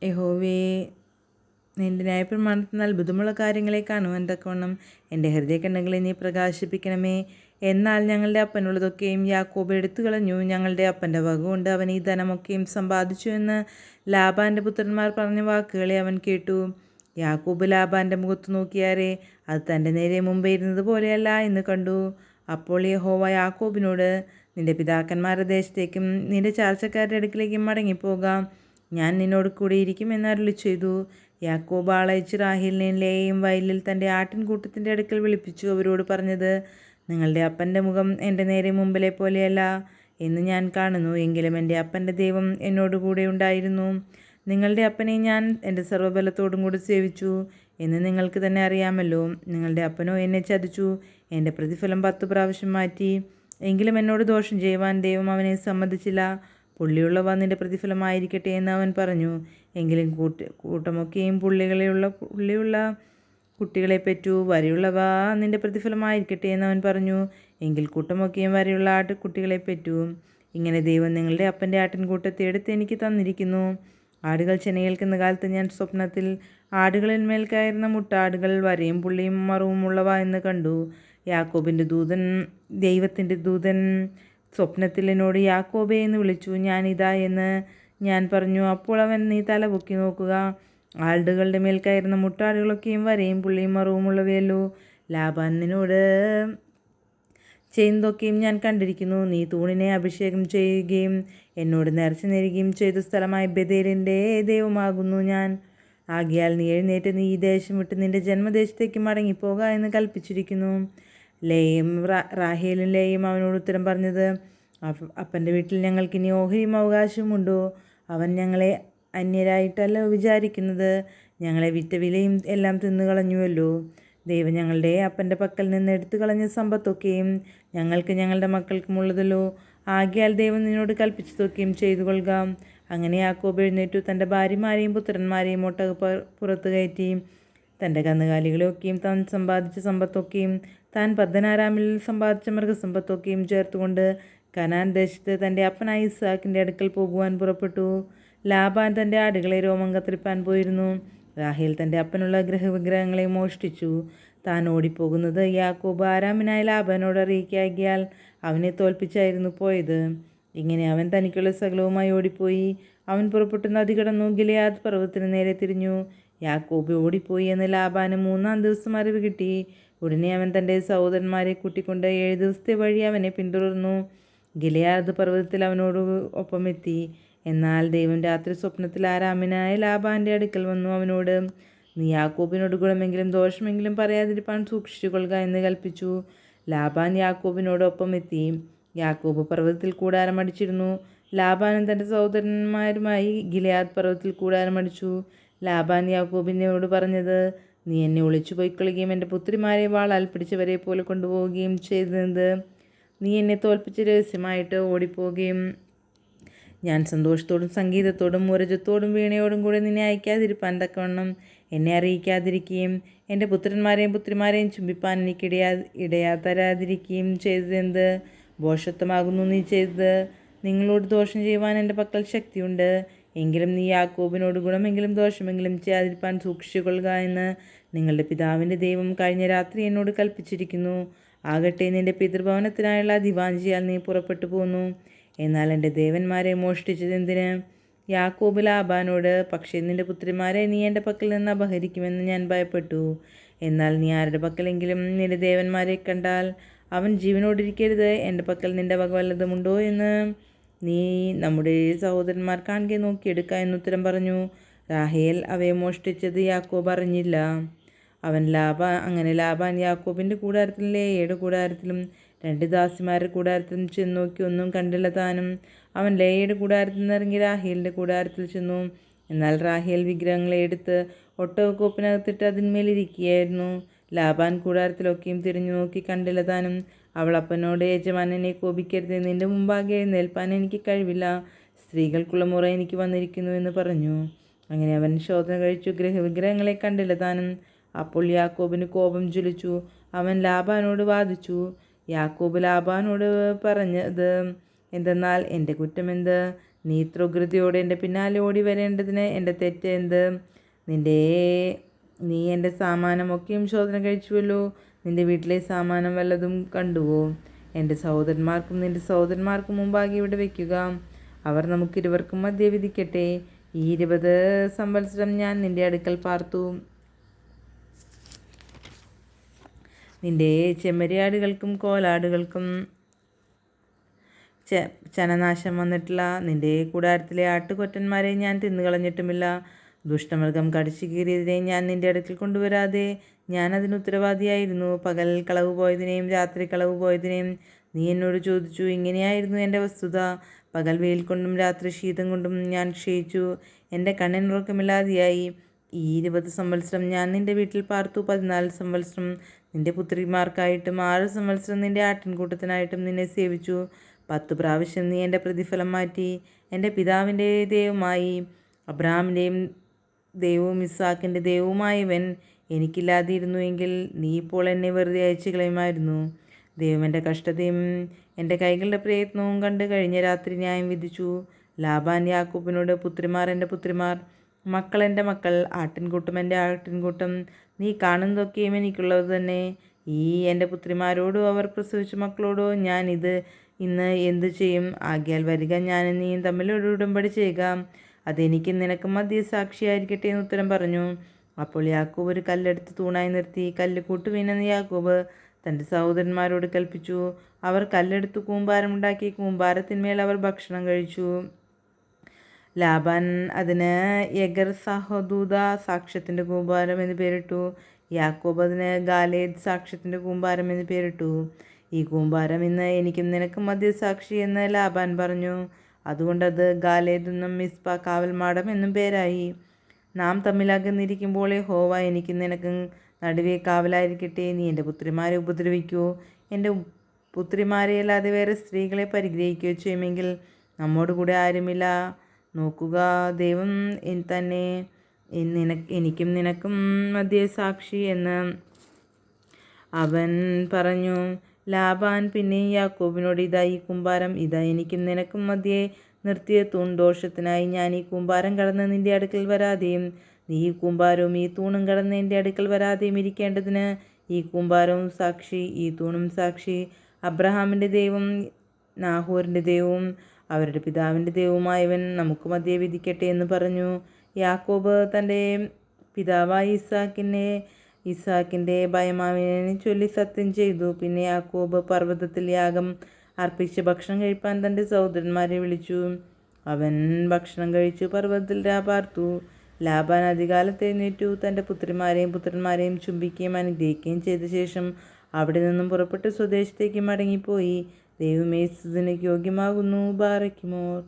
യഹോവേ, നിന്റെ ന്യായപ്രമാണത്തിൽ അത്ഭുതമുള്ള കാര്യങ്ങളെ കാണുവാൻ തക്കവണ്ണം എൻ്റെ ഹൃദയകണ്ണുകളെ നീ പ്രകാശിപ്പിക്കണമേ. എന്നാൽ ഞങ്ങളുടെ അപ്പനുള്ളതൊക്കെയും യാക്കോബ് എടുത്തു കളഞ്ഞു. ഞങ്ങളുടെ അപ്പൻ്റെ വക കൊണ്ട് അവൻ ഈ ധനമൊക്കെയും സമ്പാദിച്ചു എന്ന് ലാബാൻ്റെ പുത്രന്മാർ പറഞ്ഞ വാക്കുകളെ അവൻ കേട്ടു. യാക്കോബ് ലാബാൻ്റെ മുഖത്ത് നോക്കിയാരെ അത് തൻ്റെ നേരെ മുമ്പേ ഇരുന്നത് പോലെയല്ല എന്ന് കണ്ടു. അപ്പോൾ യഹോവ യാക്കോബിനോട്, നിന്റെ പിതാക്കന്മാരുടെ ദേശത്തേക്കും നിന്റെ ചാർച്ചക്കാരുടെ അടുക്കിലേക്കും മടങ്ങിപ്പോകാം, ഞാൻ നിന്നോട് കൂടെ ഇരിക്കുമെന്ന് അരുളി ചെയ്തു. യാക്കോബ് ആളയച്ച് റാഹേലിനെയും ലേയെയും വയലിൽ തൻ്റെ ആട്ടിൻകൂട്ടത്തിൻ്റെ അടുക്കൽ വിളിപ്പിച്ചു അവരോട് പറഞ്ഞത്, നിങ്ങളുടെ അപ്പൻ്റെ മുഖം എൻ്റെ നേരെ മുമ്പിലെ പോലെയല്ല എന്ന് ഞാൻ കാണുന്നു. എങ്കിലും എൻ്റെ അപ്പൻ്റെ ദൈവം എന്നോടുകൂടെ ഉണ്ടായിരുന്നു. നിങ്ങളുടെ അപ്പനെ ഞാൻ എൻ്റെ സർവ്വബലത്തോടും കൂടി സേവിച്ചു എന്ന് നിങ്ങൾക്ക് തന്നെ അറിയാമല്ലോ. നിങ്ങളുടെ അപ്പനോ എന്നെ ചതിച്ചു, എൻ്റെ പ്രതിഫലം 10 പ്രാവശ്യം മാറ്റി. എങ്കിലും എന്നോട് ദോഷം ചെയ്യുവാൻ ദൈവം അവനെ സമ്മതിച്ചില്ല. പുള്ളിയുള്ളവ നിൻ്റെ പ്രതിഫലമായിരിക്കട്ടെ എന്ന് അവൻ പറഞ്ഞു. എങ്കിലും കൂട്ടമൊക്കെയും പുള്ളിയുള്ള കുട്ടികളെ പെറ്റു. വരെയുള്ളവ നിൻ്റെ പ്രതിഫലമായിരിക്കട്ടെ എന്ന് അവൻ പറഞ്ഞു. എങ്കിൽ കൂട്ടമൊക്കെയും വരെയുള്ള ആട്ടുകുട്ടികളെ പെറ്റു. ഇങ്ങനെ ദൈവം നിങ്ങളുടെ അപ്പൻ്റെ ആട്ടിൻകൂട്ടത്തെ എടുത്ത് എനിക്ക് തന്നിരിക്കുന്നു. ആടുകൾ ചെന കേൾക്കുന്ന കാലത്ത് ഞാൻ സ്വപ്നത്തിൽ ആടുകളിൽ മേൽ കയറുന്ന മുട്ടാടുകൾ വരയും പുള്ളിയും മറവും ഉള്ളവ എന്ന് കണ്ടു. ദൈവത്തിൻ്റെ ദൂതൻ സ്വപ്നത്തിൽ എന്നോട് യാക്കോബേ എന്ന് വിളിച്ചു. ഞാനിതാ എന്ന് ഞാൻ പറഞ്ഞു. അപ്പോൾ അവൻ, നീ തല പൊക്കി നോക്കുക, ആടുകളുടെ മേൽ കയറുന്ന മുട്ടാടുകളൊക്കെയും വരയും പുള്ളിയും മറവുമുള്ളവയല്ലോ. ലാബാൻ നിന്നോട് ചെയ്യുന്നതൊക്കെയും ഞാൻ കണ്ടിരിക്കുന്നു. നീ തൂണിനെ അഭിഷേകം ചെയ്യുകയും എന്നോട് നേർച്ച നേരുകയും ചെയ്ത സ്ഥലമായ ബേഥേലിൻ്റെ ദൈവമാകുന്നു ഞാൻ. ആകയാൽ നീ എഴുന്നേറ്റ് നീ ഈ ദേശം വിട്ട് നിൻ്റെ ജന്മദേശത്തേക്ക് മടങ്ങിപ്പോക എന്ന് കൽപ്പിച്ചിരിക്കുന്നു. റാഹേലും ലേയും അവനോട് ഉത്തരം പറഞ്ഞത്, അപ്പൻ്റെ വീട്ടിൽ ഞങ്ങൾക്കിനി ഓഹരിയും അവകാശവുമുണ്ടോ? അവൻ ഞങ്ങളെ അന്യരായിട്ടല്ല വിചാരിക്കുന്നത്. ഞങ്ങളെ വിറ്റ വിലയും എല്ലാം തിന്നുകളഞ്ഞുവല്ലോ. ദൈവം ഞങ്ങളുടെ അപ്പൻ്റെ പക്കൽ നിന്ന് എടുത്തു കളഞ്ഞ സമ്പത്തൊക്കെയും ഞങ്ങൾക്ക് ഞങ്ങളുടെ മക്കൾക്കുമുള്ളതല്ലോ. ആകയാൽ ദൈവം നിന്നോട് കൽപ്പിച്ചതൊക്കെയും ചെയ്തു കൊള്ളുക. അങ്ങനെ യാക്കോബ് എഴുന്നേറ്റു തൻ്റെ ഭാര്യമാരെയും പുത്രന്മാരെയും പുറത്ത് കയറ്റി. തൻ്റെ കന്നുകാലികളെയൊക്കെയും താൻ സമ്പാദിച്ച സമ്പത്തൊക്കെയും താൻ പദ്ദൻഅരാമിൽ സമ്പാദിച്ച മൃഗസമ്പത്തൊക്കെയും ചേർത്തുകൊണ്ട് കനാൻ ദേശത്ത് തൻ്റെ അപ്പനായ ഇസ്ഹാക്കിൻ്റെ അടുക്കൽ പോകുവാൻ പുറപ്പെട്ടു. ലാബാൻ തൻ്റെ ആടുകളെ രോമം കത്തിരിപ്പാൻ പോയിരുന്നു. റാഹേൽ തൻ്റെ അപ്പനുള്ള ഗൃഹവിഗ്രഹങ്ങളെ മോഷ്ടിച്ചു. താൻ ഓടിപ്പോകുന്നത് യാക്കോബ് ആരാമിനായ ലാബാനോട് അറിയിക്കാകിയാൽ അവനെ തോൽപ്പിച്ചായിരുന്നു പോയത്. ഇങ്ങനെ അവൻ തനിക്കുള്ള സകലവുമായി ഓടിപ്പോയി. അവൻ പുറപ്പെട്ടു നദി കടന്നു ഗിലെയാദ് പർവ്വതത്തിന് നേരെ തിരിഞ്ഞു. യാക്കോബ് ഓടിപ്പോയി എന്ന് ലാബാന് 3-ാം ദിവസം അറിവ് കിട്ടി. ഉടനെ അവൻ തൻ്റെ സഹോദരന്മാരെ കൂട്ടിക്കൊണ്ട് 7 ദിവസത്തെ വഴി അവനെ പിന്തുടർന്നു. ഗിലെയാദ് പർവ്വതത്തിൽ അവനോട് ഒപ്പമെത്തി. എന്നാൽ ദൈവം രാത്രി സ്വപ്നത്തിൽ ആരാമിനായ ലാബാൻ്റെ അടുക്കൽ വന്നു അവനോട്, നീ യാക്കോബിനോട് ഗുണമെങ്കിലും ദോഷമെങ്കിലും പറയാതിരിപ്പാൻ സൂക്ഷിച്ചു കൊള്ളുക എന്ന് കൽപ്പിച്ചു. ലാബാൻ യാക്കോബിനോടൊപ്പം എത്തി. യാക്കോബ് പർവ്വതത്തിൽ കൂടാരം അടിച്ചിരുന്നു. ലാബാനും തൻ്റെ സഹോദരന്മാരുമായി ഗിലെയാദ് പർവ്വതത്തിൽ കൂടാരം അടിച്ചു. ലാബാൻ യാക്കോബിനോട് പറഞ്ഞത്, നീ എന്നെ ഒളിച്ചു പോയിക്കളയുകയും എൻ്റെ പുത്രിമാരെ വാളാൽ പിടിച്ചവരെ പോലെ കൊണ്ടുപോവുകയും ചെയ്തത്. നീ എന്നെ തോൽപ്പിച്ച് രഹസ്യമായിട്ട് ഓടിപ്പോവുകയും ഞാൻ സന്തോഷത്തോടും സംഗീതത്തോടും മുരജത്തോടും വീണയോടും കൂടെ നിന്നെ അയക്കാതിരിപ്പാൻ തക്കവണ്ണം എന്നെ അറിയിക്കാതിരിക്കുകയും എൻ്റെ പുത്രന്മാരെയും പുത്രിമാരെയും ചുംബിപ്പാൻ എനിക്ക് ഇടയാ തരാതിരിക്കുകയും ചെയ്തതെന്ത് ഭോഷത്വമാകുന്നു നീ ചെയ്തത്. നിങ്ങളോട് ദോഷം ചെയ്യുവാൻ എൻ്റെ പക്കൽ ശക്തിയുണ്ട്. എങ്കിലും നീ യാക്കോബിനോട് ഗുണമെങ്കിലും ദോഷമെങ്കിലും ചെയ്യാതിരിപ്പാൻ സൂക്ഷിച്ചു കൊള്ളുക എന്ന് നിങ്ങളുടെ പിതാവിൻ്റെ ദൈവം കഴിഞ്ഞ രാത്രി എന്നോട് കൽപ്പിച്ചിരിക്കുന്നു. ആകട്ടെ, നിൻ്റെ പിതൃഭവനത്തിനായുള്ള അതിവാഞ്ചിയാൽ നീ പുറപ്പെട്ടു പോന്നു. എന്നാൽ എൻ്റെ ദേവന്മാരെ മോഷ്ടിച്ചതെന്തിന്? യാക്കോബ് ലാബാനോട്, പക്ഷേ നിൻ്റെ പുത്രിമാരെ നീ എൻ്റെ പക്കൽ നിന്ന് അപഹരിക്കുമെന്ന് ഞാൻ ഭയപ്പെട്ടു. എന്നാൽ നീ ആരുടെ പക്കലെങ്കിലും നിൻ്റെ ദേവന്മാരെ കണ്ടാൽ അവൻ ജീവനോടിരിക്കരുത്. എൻ്റെ പക്കൽ നിൻ്റെ വക വല്ലതുമുണ്ടോ എന്ന് നീ നമ്മുടെ സഹോദരന്മാർ കാണുകെ നോക്കിയെടുക്കുക എന്നുത്തരം പറഞ്ഞു. റാഹേൽ അവയെ മോഷ്ടിച്ചത് യാക്കോബ് അറിഞ്ഞില്ല. അങ്ങനെ ലാബാൻ യാക്കോബിൻ്റെ കൂടാരത്തിലും ലേയയുടെ കൂടാരത്തിലും 2 ദാസിമാരുടെ കൂടാരത്തിലും ചെന്ന് നോക്കി, ഒന്നും കണ്ടില്ല താനും. അവൻ ലേയയുടെ കൂടാരത്തിൽ നിന്നിറങ്ങി റാഹേലിൻ്റെ കൂടാരത്തിൽ ചെന്നു. എന്നാൽ റാഹേൽ വിഗ്രഹങ്ങളെ എടുത്ത് ഒട്ടകക്കോപ്പിനകത്തിട്ട് അതിന്മേലിരിക്കുകയായിരുന്നു. ലാബാൻ കൂടാരത്തിലൊക്കെയും തിരിഞ്ഞു നോക്കി, കണ്ടില്ല താനും. അവൾ അപ്പനോട്, യജമാനനെ കോപിക്കരുത്, നിൻ്റെ മുമ്പാകെ എഴുന്നേൽപ്പാൻ എനിക്ക് കഴിവില്ല, സ്ത്രീകൾക്കുള്ള മുറ എനിക്ക് വന്നിരിക്കുന്നു എന്ന് പറഞ്ഞു. അങ്ങനെ അവൻ ശോധന കഴിച്ചു, വിഗ്രഹങ്ങളെ കണ്ടില്ല താനും. അപ്പോൾ യാക്കോബിന് കോപം ജ്വലിച്ചു. അവൻ ലാബാനോട് വാദിച്ചു. യാക്കോബ് ലാബാനോട് പറഞ്ഞത് എന്തെന്നാൽ, എൻ്റെ കുറ്റമെന്ത്? നീ ഇത്ര ഉഗ്രതയോടെ എൻ്റെ പിന്നാലെ ഓടി വരേണ്ടതിന് എൻ്റെ തെറ്റ് എന്ത്? നീ എൻ്റെ സാമാനമൊക്കെയും ശോധന കഴിച്ചുവല്ലോ. നിൻ്റെ വീട്ടിലെ സാമാനം വല്ലതും കണ്ടുവോ? എൻ്റെ സഹോദരന്മാർക്കും നിൻ്റെ സഹോദരന്മാർക്കും മുമ്പാകെ ഇവിടെ വയ്ക്കുക. അവർ നമുക്കിരുവർക്കും മധ്യേ വിധിക്കട്ടെ. ഈ 20 സംവത്സരം ഞാൻ നിൻ്റെ അടുക്കൽ പാർത്തു. നിൻ്റെ ചെമ്മരിയാടുകൾക്കും കോലാടുകൾക്കും ചനനാശം വന്നിട്ടില്ല. നിൻ്റെ കൂടാരത്തിലെ ആട്ടുകൊറ്റന്മാരെ ഞാൻ തിന്നുകളഞ്ഞിട്ടുമില്ല. ദുഷ്ടമൃഗം കടിച്ചു കീറിയതിനെ ഞാൻ നിൻ്റെ അടുക്കൽ കൊണ്ടുവരാതെ ഞാൻ അതിന് ഉത്തരവാദിയായിരുന്നു. പകൽ കളവ് പോയതിനെയും രാത്രി കളവ് പോയതിനെയും നീ എന്നോട് ചോദിച്ചു. ഇങ്ങനെയായിരുന്നു എൻ്റെ വസ്തുത. പകൽ വെയിൽ കൊണ്ടും രാത്രി ശീതം കൊണ്ടും ഞാൻ ക്ഷയിച്ചു. എൻ്റെ കണ്ണിനുറക്കമില്ലാതെയായി. ഈ 20 സംവത്സരം ഞാൻ നിൻ്റെ വീട്ടിൽ പാർത്തു. 14 സംവത്സരം നിൻ്റെ പുത്രിമാർക്കായിട്ടും 6 സംവത്സരം നിൻ്റെ ആട്ടിൻകൂട്ടത്തിനായിട്ടും നിന്നെ സേവിച്ചു. 10 പ്രാവശ്യം നീ എൻ്റെ പ്രതിഫലം മാറ്റി. എൻ്റെ പിതാവിൻ്റെ ദൈവമായി അബ്രഹാമിൻ്റെയും ദൈവവും ഇസ്ഹാക്കിൻ്റെ ദൈവവുമായവൻ എനിക്കില്ലാതിരുന്നു എങ്കിൽ നീ ഇപ്പോൾ എന്നെ വെറുതെ അയച്ചു കളയുമായിരുന്നു. ദൈവം എൻ്റെ കഷ്ടതയും എൻ്റെ കൈകളുടെ പ്രയത്നവും കണ്ട് കഴിഞ്ഞ രാത്രി ന്യായം വിധിച്ചു. ലാബാൻ യാക്കോബിനോട്, പുത്രിമാർ എൻ്റെ പുത്രിമാർ, മക്കൾ എൻ്റെ മക്കൾ, ആട്ടിൻകൂട്ടം എൻ്റെ ആട്ടിൻകൂട്ടം, നീ കാണുന്നതൊക്കെയും എനിക്കുള്ളത് തന്നെ. ഈ എൻ്റെ പുത്രിമാരോടോ അവർ പ്രസവിച്ച മക്കളോടോ ഞാൻ ഇന്ന് എന്തു ചെയ്യും? ആകയാൽ വരിക, ഞാനും നീയും തമ്മിൽ ഒരു ഉടമ്പടി ചെയ്യുക. അതെനിക്കും നിനക്കും മധ്യേ സാക്ഷിയായിരിക്കട്ടെ എന്ന് ഉത്തരം പറഞ്ഞു. അപ്പോൾ യാക്കോബ് ഒരു കല്ലെടുത്ത് തൂണായി നിർത്തി. കല്ല് കൂട്ടുവീണെന്ന് യാക്കോബ് തൻ്റെ സഹോദരന്മാരോട് കൽപ്പിച്ചു. അവർ കല്ലെടുത്ത് കൂമ്പാരമുണ്ടാക്കി. കൂമ്പാരത്തിന്മേൽ അവർ ഭക്ഷണം കഴിച്ചു. ലാബാൻ അതിന് യഗർ സഹദൂത, സാക്ഷ്യത്തിൻ്റെ കൂമ്പാരം എന്ന് പേരിട്ടു. യാക്കോബ് അതിന് ഗാലേദ്, സാക്ഷ്യത്തിൻ്റെ കൂമ്പാരം എന്ന് പേരിട്ടു. ഈ കൂമ്പാരം ഇന്ന് എനിക്കും നിനക്കും മധ്യസാക്ഷി എന്ന് ലാബാൻ പറഞ്ഞു. അതുകൊണ്ടത് ഗാലേദ് എന്നും മിസ്പ, കാവൽമാടം എന്നും പേരായി. നാം തമ്മിൽ അകന്നിരിക്കുമ്പോൾ യഹോവ എനിക്കും നിനക്കും നടുവേ കാവലായിരിക്കട്ടെ. നീ എൻ്റെ പുത്രിമാരെ ഉപദ്രവിക്കുകയോ എൻ്റെ പുത്രിമാരെ അല്ലാതെ വേറെ സ്ത്രീകളെ പരിഗ്രഹിക്കുകയോ ചെയ്യുമെങ്കിൽ നമ്മോട് കൂടെ ആരുമില്ല. നോക്കുക, ദൈവം തന്നെ എനിക്കും നിനക്കും മധ്യേ സാക്ഷി എന്ന് അവൻ പറഞ്ഞു. ലാബാൻ പിന്നെയും യാക്കോബിനോട്, ഇതാ ഈ കൂമ്പാരം, ഇതാ എനിക്കും നിനക്കും മധ്യേ നിർത്തിയ തൂൺ. ദോഷത്തിനായി ഞാൻ ഈ കൂമ്പാരം കടന്ന് നിൻ്റെ അടുക്കൽ വരാതെയും നീ ഈ കൂമ്പാരവും ഈ തൂണും കടന്ന് എൻ്റെ അടുക്കൽ വരാതെയും ഇരിക്കേണ്ടതിന് ഈ കൂമ്പാരവും സാക്ഷി, ഈ തൂണും സാക്ഷി. അബ്രഹാമിൻ്റെ ദൈവം നാഹോറിൻ്റെ ദൈവവും അവരുടെ പിതാവിൻ്റെ ദൈവവുമായവൻ നമുക്ക് മധ്യേ വിധിക്കട്ടെ എന്ന് പറഞ്ഞു. യാക്കോബ് തൻ്റെ പിതാവായ ഇസ്ഹാക്കിൻ്റെ ഭയമാവിനെ ചൊല്ലി സത്യം ചെയ്തു. പിന്നെ യാക്കോബ് പർവ്വതത്തിൽ യാഗം അർപ്പിച്ച് ഭക്ഷണം കഴിപ്പാൻ തൻ്റെ സഹോദരന്മാരെ വിളിച്ചു. അവൻ ഭക്ഷണം കഴിച്ചു പർവ്വതത്തിൽ പാർത്തു. ലാബാൻ അധികാലത്ത് എഴുന്നേറ്റു. തൻ്റെ പുത്രിമാരെയും പുത്രന്മാരെയും ചുംബിക്കുകയും അനുഗ്രഹിക്കുകയും ചെയ്ത ശേഷം അവിടെ നിന്നും പുറപ്പെട്ട് സ്വദേശത്തേക്ക് മടങ്ങിപ്പോയി. ദൈവമേ, സ്തുതിക്ക് യോഗ്യമാകുന്നു. ബാറയ്ക്കുമോർ.